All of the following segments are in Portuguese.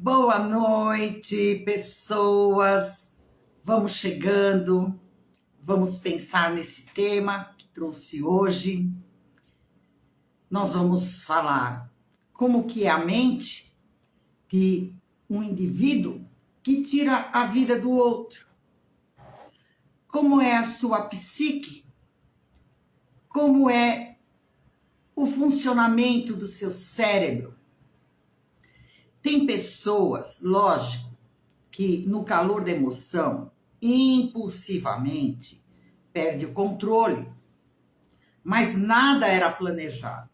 Boa noite, pessoas. Vamos chegando, vamos pensar nesse tema que trouxe hoje. Nós vamos falar como que é a mente de um indivíduo que tira a vida do outro. Como é a sua psique? Como é o funcionamento do seu cérebro? Tem pessoas, lógico, que no calor da emoção, impulsivamente, perde o controle. Mas nada era planejado.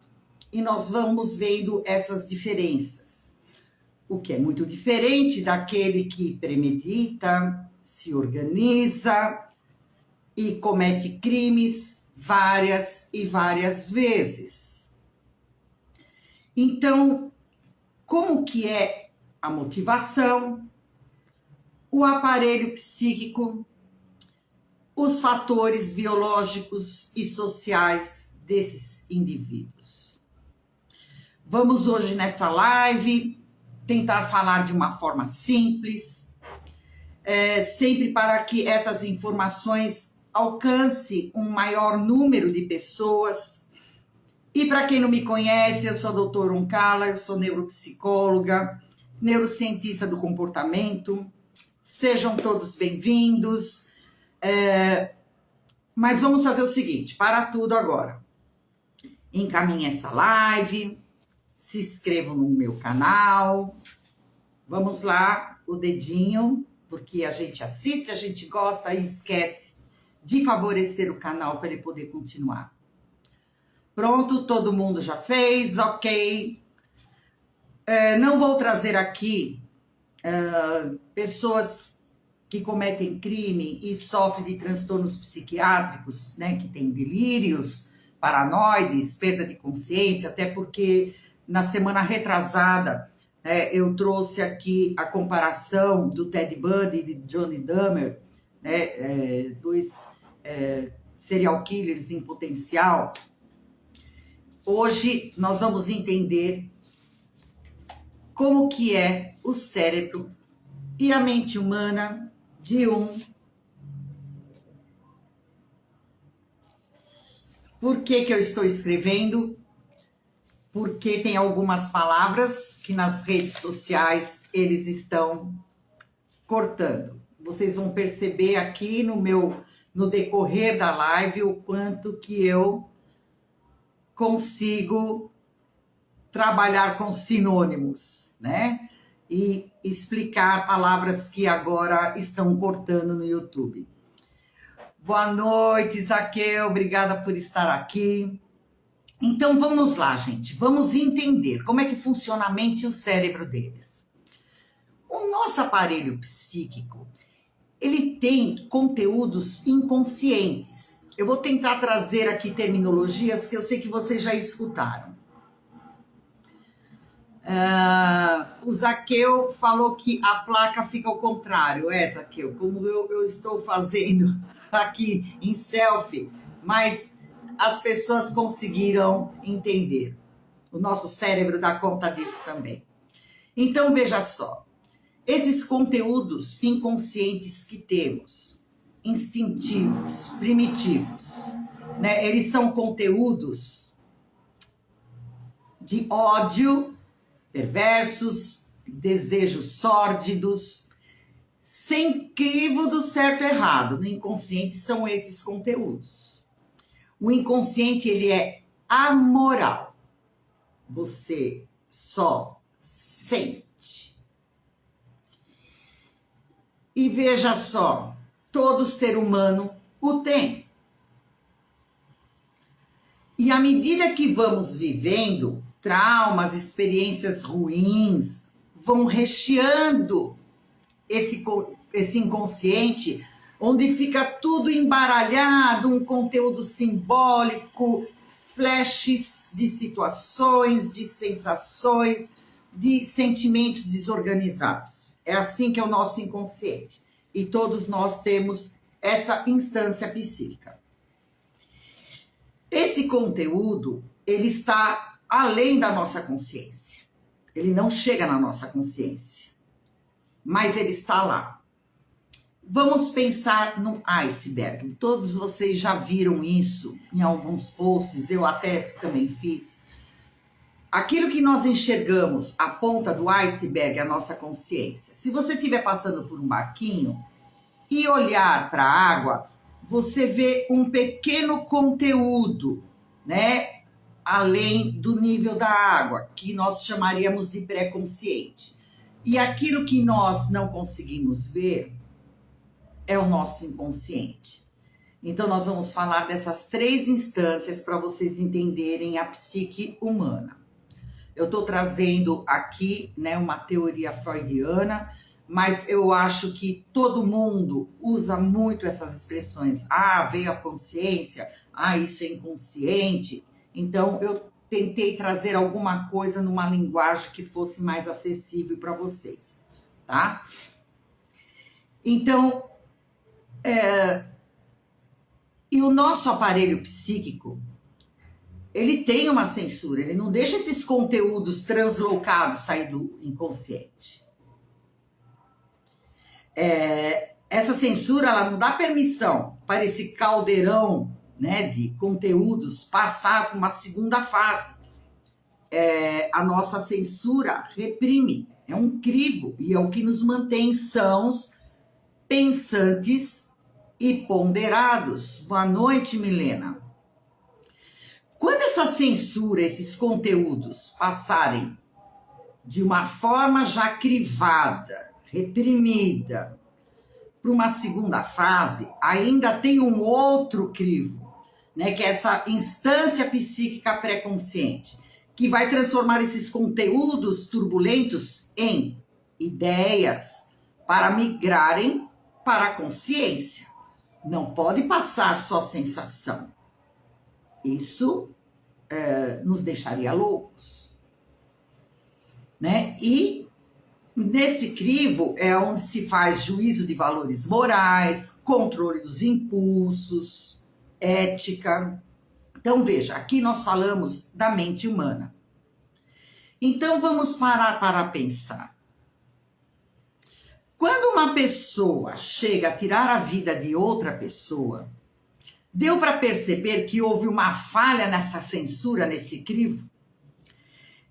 E nós vamos vendo essas diferenças. O que é muito diferente daquele que premedita, se organiza e comete crimes várias e várias vezes. Então, como que é a motivação, o aparelho psíquico, os fatores biológicos e sociais desses indivíduos? Vamos hoje nessa live tentar falar de uma forma simples, sempre para que essas informações alcancem um maior número de pessoas. E para quem não me conhece, eu sou a doutora Uncala, eu sou neuropsicóloga, neurocientista do comportamento. Sejam todos bem-vindos. Mas vamos fazer o seguinte, para tudo agora. Encaminhe essa live, se inscrevam no meu canal. Vamos lá, o dedinho, porque a gente assiste, a gente gosta e esquece de favorecer o canal para ele poder continuar. Pronto, todo mundo já fez, ok. Não vou trazer aqui pessoas que cometem crime e sofrem de transtornos psiquiátricos, né, que têm delírios, paranoides, perda de consciência, até porque na semana retrasada eu trouxe aqui a comparação do Ted Bundy e de Johnny Dahmer, né, dois serial killers em potencial. Hoje nós vamos entender como que é o cérebro e a mente humana de um. Por que que eu estou escrevendo? Porque tem algumas palavras que nas redes sociais eles estão cortando. Vocês vão perceber aqui no decorrer da live o quanto que eu consigo trabalhar com sinônimos, né? E explicar palavras que agora estão cortando no YouTube. Boa noite, Zaqueu, obrigada por estar aqui. Então vamos lá, gente, vamos entender como é que funciona a mente e o cérebro deles. O nosso aparelho psíquico, ele tem conteúdos inconscientes. Eu vou tentar trazer aqui terminologias que eu sei que vocês já escutaram. O Zaqueu falou que a placa fica ao contrário. Zaqueu, como eu estou fazendo aqui em selfie, mas as pessoas conseguiram entender. O nosso cérebro dá conta disso também. Então, veja só. Esses conteúdos inconscientes que temos, instintivos, primitivos, né? Eles são conteúdos de ódio, perversos, desejos sórdidos, sem crivo do certo e errado. No inconsciente são esses conteúdos. O inconsciente, ele é amoral. Você só sente. E veja só, todo ser humano o tem. E à medida que vamos vivendo, traumas, experiências ruins, vão recheando esse inconsciente, onde fica tudo embaralhado, um conteúdo simbólico, flashes de situações, de sensações, de sentimentos desorganizados. É assim que é o nosso inconsciente. E todos nós temos essa instância psíquica. Esse conteúdo, ele está além da nossa consciência. Ele não chega na nossa consciência. mas ele está lá. Vamos pensar no iceberg. Todos vocês já viram isso em alguns posts, eu até também fiz. Aquilo que nós enxergamos, a ponta do iceberg, é a nossa consciência. Se você estiver passando por um barquinho e olhar para a água, você vê um pequeno conteúdo, né? Além do nível da água, que nós chamaríamos de pré-consciente. E aquilo que nós não conseguimos ver é o nosso inconsciente. Então, nós vamos falar dessas 3 instâncias para vocês entenderem a psique humana. Eu estou trazendo aqui, né, uma teoria freudiana, mas eu acho que todo mundo usa muito essas expressões. Ah, veio a consciência, ah, isso é inconsciente. Então, eu tentei trazer alguma coisa numa linguagem que fosse mais acessível para vocês, tá? Então, e o nosso aparelho psíquico, ele tem uma censura, ele não deixa esses conteúdos translocados sair do inconsciente. Essa censura, ela não dá permissão para esse caldeirão, né, de conteúdos passar para uma segunda fase. A nossa censura reprime, é um crivo, e é o que nos mantém sãos, pensantes e ponderados. Boa noite, Milena. Quando essa censura, esses conteúdos passarem de uma forma já crivada, reprimida, para uma segunda fase, ainda tem um outro crivo, né, que é essa instância psíquica pré-consciente, que vai transformar esses conteúdos turbulentos em ideias para migrarem para a consciência. Não pode passar só sensação. Isso nos deixaria loucos, né? E nesse crivo é onde se faz juízo de valores morais, controle dos impulsos, ética. Então, veja, aqui nós falamos da mente humana. Então, vamos parar para pensar. Quando uma pessoa chega a tirar a vida de outra pessoa, deu para perceber que houve uma falha nessa censura, nesse crivo?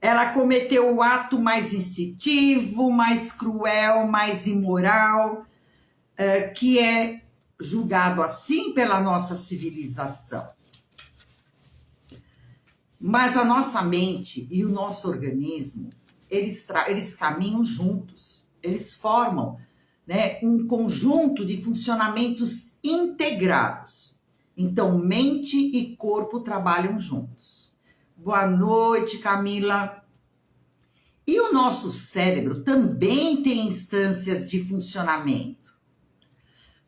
Ela cometeu o ato mais instintivo, mais cruel, mais imoral, que é julgado assim pela nossa civilização. Mas a nossa mente e o nosso organismo, eles caminham juntos, eles formam, né, um conjunto de funcionamentos integrados. Então, mente e corpo trabalham juntos. Boa noite, Camila. E o nosso cérebro também tem instâncias de funcionamento.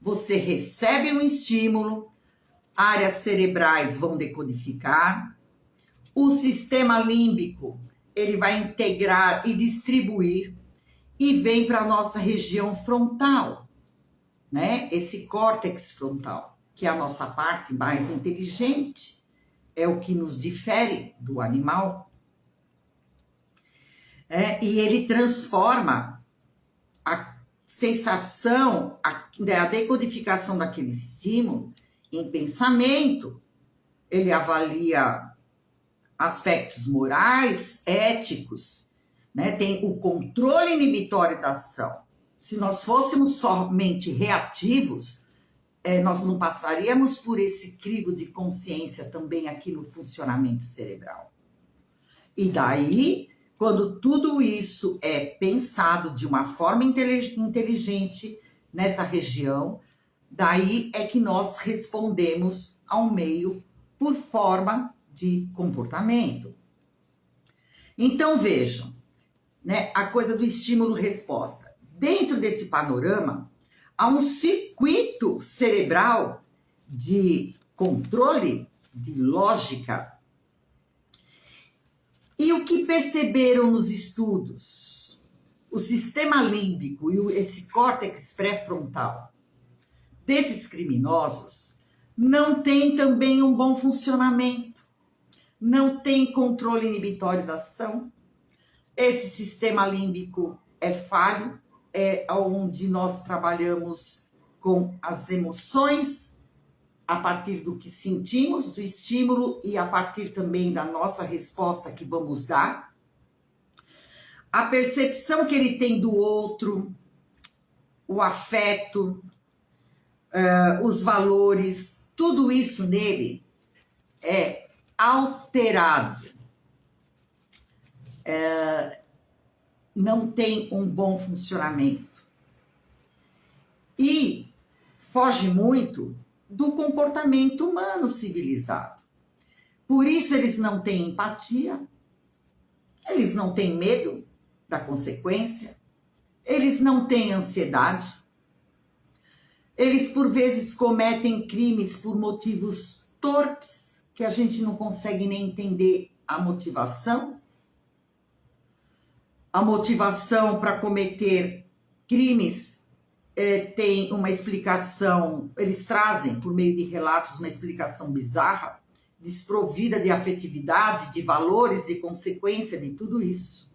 Você recebe um estímulo, áreas cerebrais vão decodificar, o sistema límbico, ele vai integrar e distribuir, e vem para a nossa região frontal, né? Esse córtex frontal, que é a nossa parte mais inteligente, é o que nos difere do animal. E ele transforma a sensação, a decodificação daquele estímulo em pensamento. Ele avalia aspectos morais, éticos, né? Tem o controle inibitório da ação. Se nós fôssemos somente reativos, nós não passaríamos por esse crivo de consciência também aqui no funcionamento cerebral. E daí, quando tudo isso é pensado de uma forma inteligente nessa região, daí é que nós respondemos ao meio por forma de comportamento. Então, vejam, né, a coisa do estímulo-resposta. Dentro desse panorama, há um circuito cerebral de controle, de lógica. E o que perceberam nos estudos? O sistema límbico e esse córtex pré-frontal desses criminosos não tem também um bom funcionamento, não tem controle inibitório da ação. Esse sistema límbico é falho, é onde nós trabalhamos com as emoções, a partir do que sentimos, do estímulo e a partir também da nossa resposta que vamos dar. A percepção que ele tem do outro, o afeto, os valores, tudo isso nele é alterado. Não tem um bom funcionamento. E foge muito do comportamento humano civilizado. Por isso eles não têm empatia, eles não têm medo da consequência, eles não têm ansiedade, eles por vezes cometem crimes por motivos torpes, que a gente não consegue nem entender a motivação. A motivação para cometer crimes tem uma explicação, eles trazem por meio de relatos uma explicação bizarra, desprovida de afetividade, de valores, de consequência de tudo isso.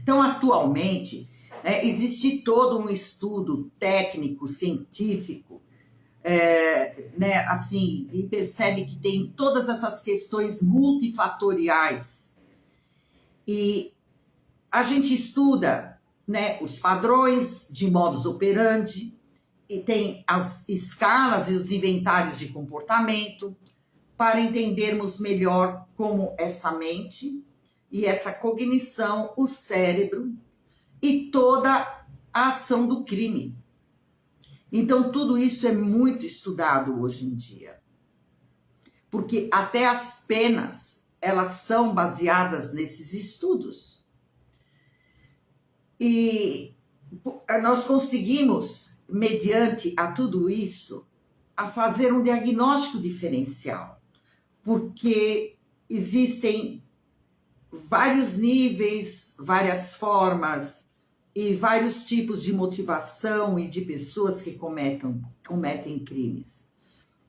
Então, atualmente, existe todo um estudo técnico, científico, assim, e percebe que tem todas essas questões multifatoriais. E a gente estuda, os padrões de modus operandi, e tem as escalas e os inventários de comportamento, para entendermos melhor como essa mente e essa cognição, o cérebro e toda a ação do crime. Então, tudo isso é muito estudado hoje em dia. Porque até as penas, elas são baseadas nesses estudos. E nós conseguimos, mediante a tudo isso, a fazer um diagnóstico diferencial. Porque existem vários níveis, várias formas e vários tipos de motivação e de pessoas que cometem crimes.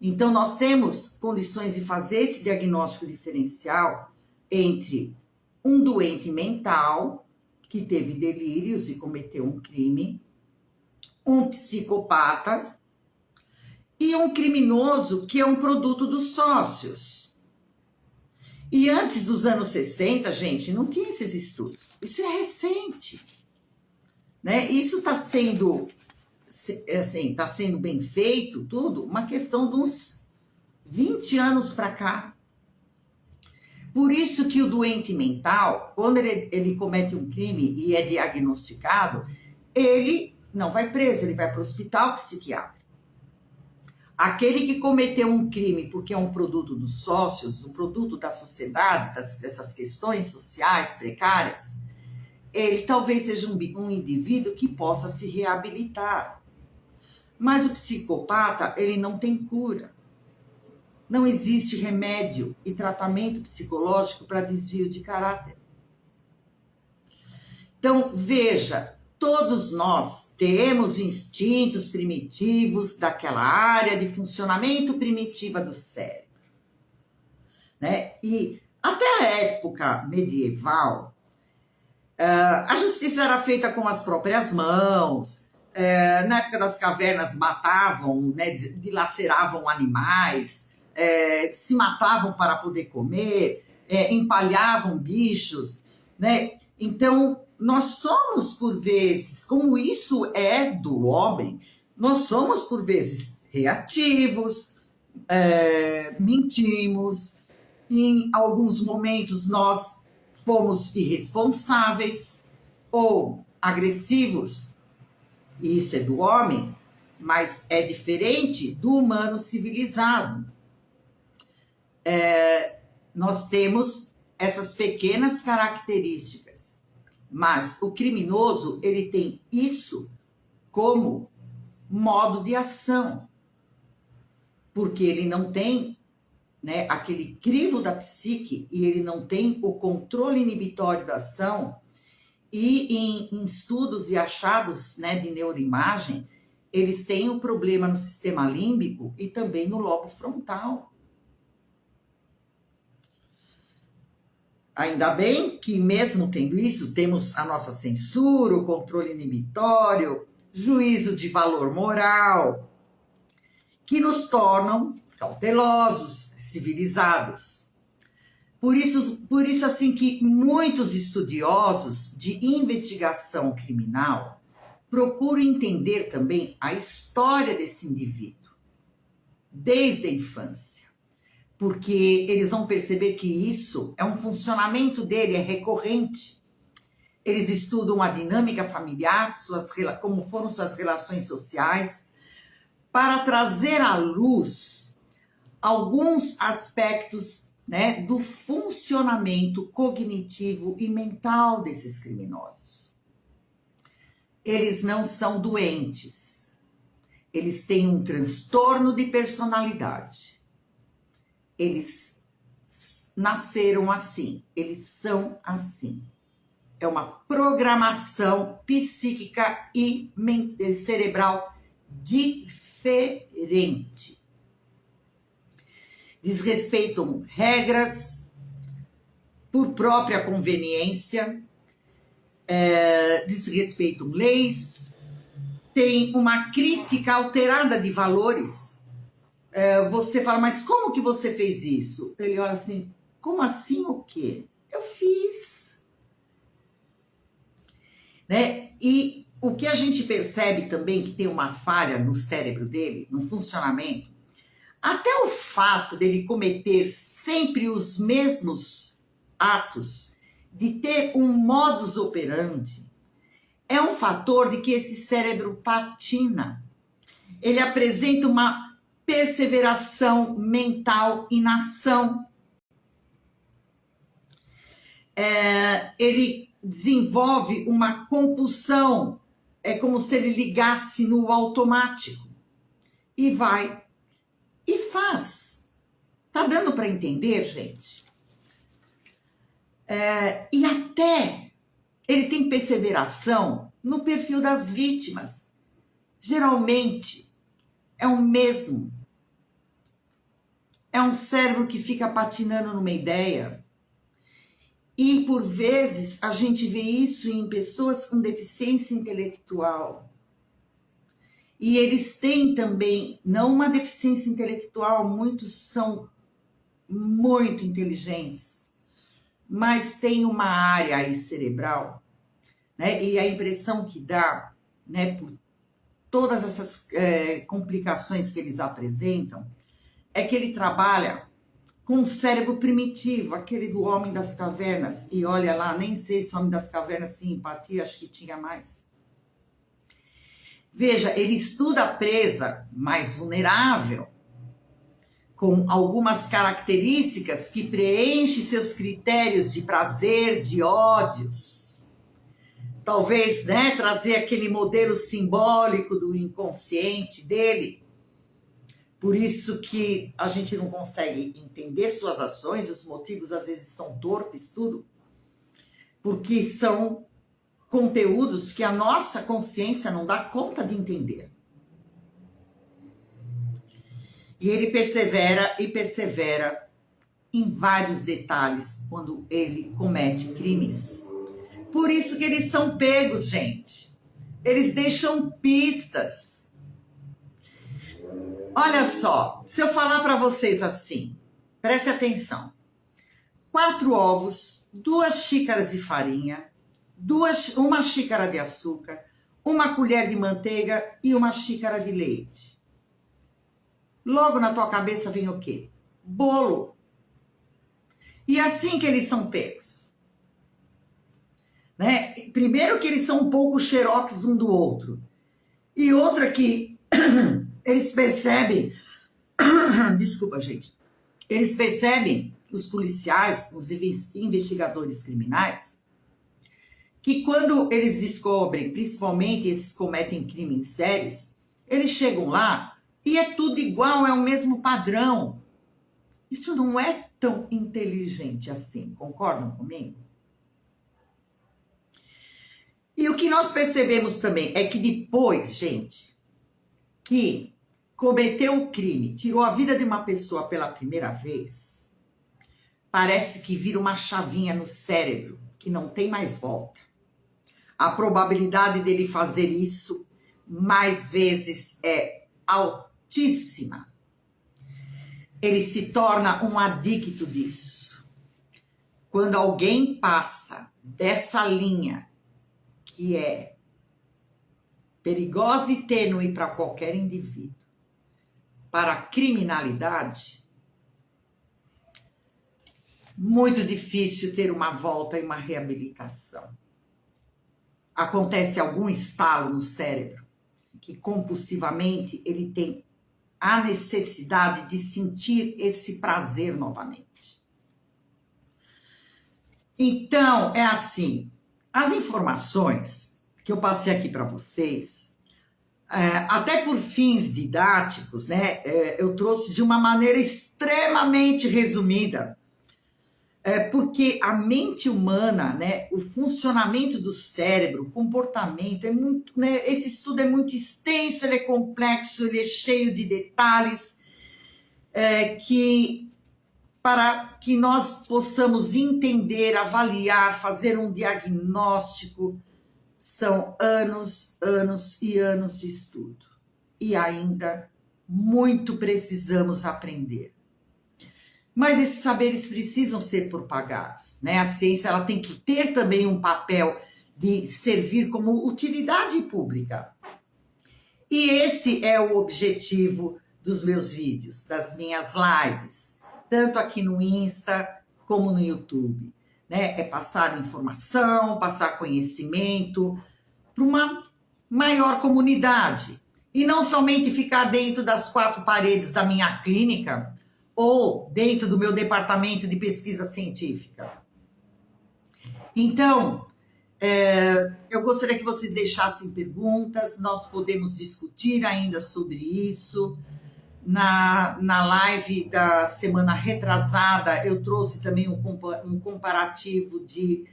Então, nós temos condições de fazer esse diagnóstico diferencial entre um doente mental que teve delírios e cometeu um crime, um psicopata e um criminoso que é um produto dos sócios. E antes dos anos 60, gente, não tinha esses estudos. Isso é recente. Isso está sendo, assim, bem feito, tudo, uma questão de uns 20 anos para cá. Por isso que o doente mental, quando ele comete um crime e é diagnosticado, ele não vai preso, ele vai para o hospital psiquiátrico. Aquele que cometeu um crime porque é um produto dos sócios, um produto da sociedade, dessas questões sociais precárias, ele talvez seja um indivíduo que possa se reabilitar. Mas o psicopata, ele não tem cura. Não existe remédio e tratamento psicológico para desvio de caráter. Então, veja, todos nós temos instintos primitivos daquela área de funcionamento primitiva do cérebro. E até a época medieval, a justiça era feita com as próprias mãos. Na época das cavernas matavam, dilaceravam animais, se matavam para poder comer, empalhavam bichos, Então, nós somos, por vezes, como isso é do homem, nós somos, por vezes, reativos, mentimos, em alguns momentos nós fomos irresponsáveis ou agressivos, e isso é do homem, mas é diferente do humano civilizado. Nós temos essas pequenas características, mas o criminoso, ele tem isso como modo de ação, porque ele não tem aquele crivo da psique e ele não tem o controle inibitório da ação. E em estudos e achados de neuroimagem, eles têm um problema no sistema límbico e também no lobo frontal. ainda bem que mesmo tendo isso, temos a nossa censura, o controle inibitório, juízo de valor moral, que nos tornam cautelosos, civilizados. Por isso assim que muitos estudiosos de investigação criminal procuram entender também a história desse indivíduo, desde a infância, porque eles vão perceber que isso é um funcionamento dele, é recorrente. Eles estudam a dinâmica familiar, como foram suas relações sociais, para trazer à luz alguns aspectos, né, do funcionamento cognitivo e mental desses criminosos. Eles não são doentes. Eles têm um transtorno de personalidade. Eles nasceram assim. Eles são assim. É uma programação psíquica e cerebral diferente. Desrespeitam regras por própria conveniência, desrespeitam leis, têm uma crítica alterada de valores. Você fala, mas como que você fez isso? Ele olha assim, como assim o quê? Eu fiz. Né? E o que a gente percebe também que tem uma falha no cérebro dele, no funcionamento, até o fato dele cometer sempre os mesmos atos, de ter um modus operandi, é um fator de que esse cérebro patina. Ele apresenta uma perseveração mental em ação. Ele desenvolve uma compulsão, é como se ele ligasse no automático e vai e faz. Tá dando para entender, gente? E até ele tem perseveração no perfil das vítimas. Geralmente é o mesmo. É um cérebro que fica patinando numa ideia. E por vezes a gente vê isso em pessoas com deficiência intelectual. E eles têm também, não uma deficiência intelectual, muitos são muito inteligentes, mas tem uma área aí cerebral, né? E a impressão que dá, né, por todas essas complicações que eles apresentam, é que ele trabalha com um cérebro primitivo, aquele do homem das cavernas. E olha lá, nem sei se o homem das cavernas tinha empatia, acho que tinha mais. Veja, ele estuda a presa mais vulnerável, com algumas características que preenchem seus critérios de prazer, de ódios. Talvez, né, trazer aquele modelo simbólico do inconsciente dele. Por isso que a gente não consegue entender suas ações, os motivos às vezes são torpes, tudo, porque são conteúdos que a nossa consciência não dá conta de entender. E ele persevera e persevera em vários detalhes quando ele comete crimes. Por isso que eles são pegos, gente. Eles deixam pistas. Olha só, se eu falar para vocês assim, preste atenção. 4 ovos, 2 xícaras de farinha, uma xícara de açúcar, 1 colher de manteiga e 1 xícara de leite. Logo na tua cabeça vem o quê? Bolo. E assim que eles são pegos. Né? Primeiro que eles são um pouco xerox um do outro. E outra que eles percebem, desculpa, gente, eles percebem, os policiais, os investigadores criminais, que quando eles descobrem, principalmente esses que cometem crimes sérios, eles chegam lá e é tudo igual, é o mesmo padrão. Isso não é tão inteligente assim, concordam comigo? E o que nós percebemos também é que depois, gente, que cometeu o crime, tirou a vida de uma pessoa pela primeira vez, parece que vira uma chavinha no cérebro, que não tem mais volta. A probabilidade dele fazer isso mais vezes é altíssima. Ele se torna um adicto disso. Quando alguém passa dessa linha que é perigosa e tênue para qualquer indivíduo, para a criminalidade, muito difícil ter uma volta e uma reabilitação. Acontece algum estalo no cérebro que compulsivamente ele tem a necessidade de sentir esse prazer novamente. Então, é assim, as informações que eu passei aqui para vocês, até por fins didáticos, né, eu trouxe de uma maneira extremamente resumida, porque a mente humana, né, o funcionamento do cérebro, o comportamento, é muito, né, esse estudo é muito extenso, ele é complexo, ele é cheio de detalhes, que para que nós possamos entender, avaliar, fazer um diagnóstico, são anos, anos e anos de estudo. E ainda muito precisamos aprender. Mas esses saberes precisam ser propagados, né? A ciência ela tem que ter também um papel de servir como utilidade pública. E esse é o objetivo dos meus vídeos, das minhas lives, tanto aqui no Insta como no YouTube, né? É passar informação, passar conhecimento para uma maior comunidade. E não somente ficar dentro das quatro paredes da minha clínica, ou dentro do meu departamento de pesquisa científica. Então, eu gostaria que vocês deixassem perguntas, nós podemos discutir ainda sobre isso. Na live da semana retrasada, eu trouxe também um comparativo de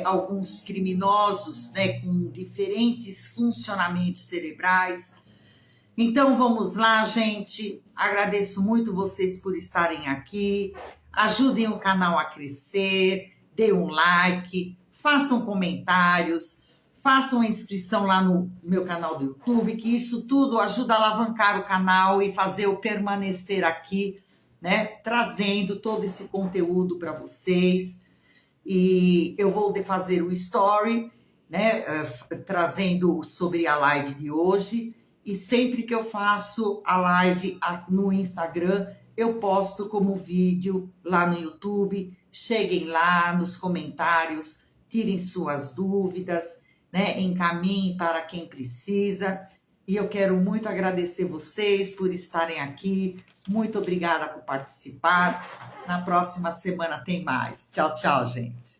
alguns criminosos, né, com diferentes funcionamentos cerebrais. Então, vamos lá, gente. Agradeço muito vocês por estarem aqui. Ajudem o canal a crescer, dê um like, façam comentários, façam a inscrição lá no meu canal do YouTube, que isso tudo ajuda a alavancar o canal e fazer eu permanecer aqui, né, trazendo todo esse conteúdo para vocês. E eu vou fazer o story, né, trazendo sobre a live de hoje. E sempre que eu faço a live no Instagram, eu posto como vídeo lá no YouTube. Cheguem lá nos comentários, tirem suas dúvidas, né? Encaminhem para quem precisa. E eu quero muito agradecer vocês por estarem aqui. Muito obrigada por participar. Na próxima semana tem mais. Tchau, tchau, gente.